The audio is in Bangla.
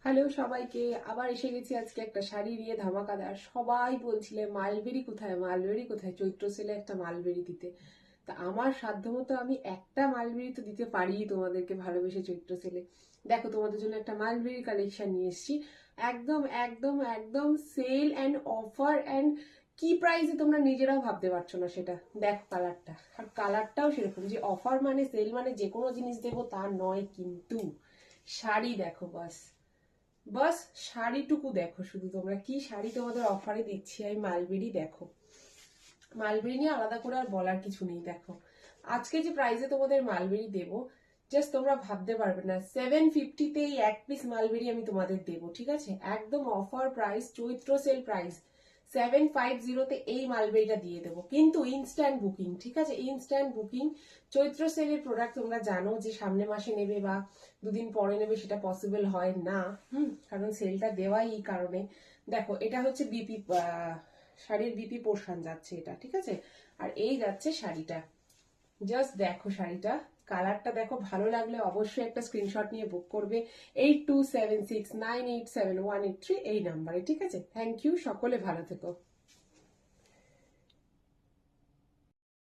হ্যালো সবাইকে, আবার এসে গেছি আজকে একটা শাড়ি নিয়ে ধামাকাদার। সবাই বলছিলে মালবেরি কোথায়, মালবেরি কোথায়, চৈত্র সেলে একটা মালবেরি দিতে। তা আমার সাধ্যমতো আমি একটা মালবেরি তো দিতে পারি তোমাদেরকে ভালোবেসে চৈত্র সেলে। দেখো, তোমাদের জন্য একটা মালবেরি কালেকশন নিয়ে এসেছি। একদম একদম একদম সেল অ্যান্ড অফার অ্যান্ড কি প্রাইসে তোমরা নিজেরাও ভাবতে পারছো না সেটা। দেখো কালারটা, আর কালারটাও সেরকম যে অফার মানে সেল মানে যে কোনো জিনিস দেবো তা নয়, কিন্তু শাড়ি দেখো বাস। বাস শাড়িটুকু দেখো, শুধু তোমরা কি শাড়ি তোমাদের অফারে দিচ্ছি আমি। মালবেরি দেখো, মালবেরি নিয়ে আলাদা করে আর বলার কিছু নেই। দেখো আজকে যে প্রাইসে তোমাদের মালবেরি দেবো, জাস্ট তোমরা ভাবতে পারবে না। 750-তে এই এক পিস মালবেরি আমি তোমাদের দেবো, ঠিক আছে? একদম অফার প্রাইস, চৈত্র সেল প্রাইস। 750-তে এই মালবেরিটা দিয়ে দেবো, কিন্তু ইনস্ট্যান্ট বুকিং, ঠিক আছে? Instant booking. চৈত্র সেলের প্রোডাক্ট তোমরা জানো যে সামনে মাসে নেবে বা দুদিন পরে নেবে, সেটা পসিবল হয় না। কারণ সেলটা দেওয়াই এই কারণে। দেখো এটা হচ্ছে বিপি শাড়ির বিপি পোর্শন যাচ্ছে এটা, ঠিক আছে? আর এই যাচ্ছে শাড়িটা। জাস্ট দেখো শাড়িটা, কালারটা দেখো। ভালো লাগলে অবশ্যই একটা স্ক্রিনশট নিয়ে বুক করবে 8276987183 এই নাম্বারে, ঠিক আছে? থ্যাংক ইউ, সকলে ভালো থেকো।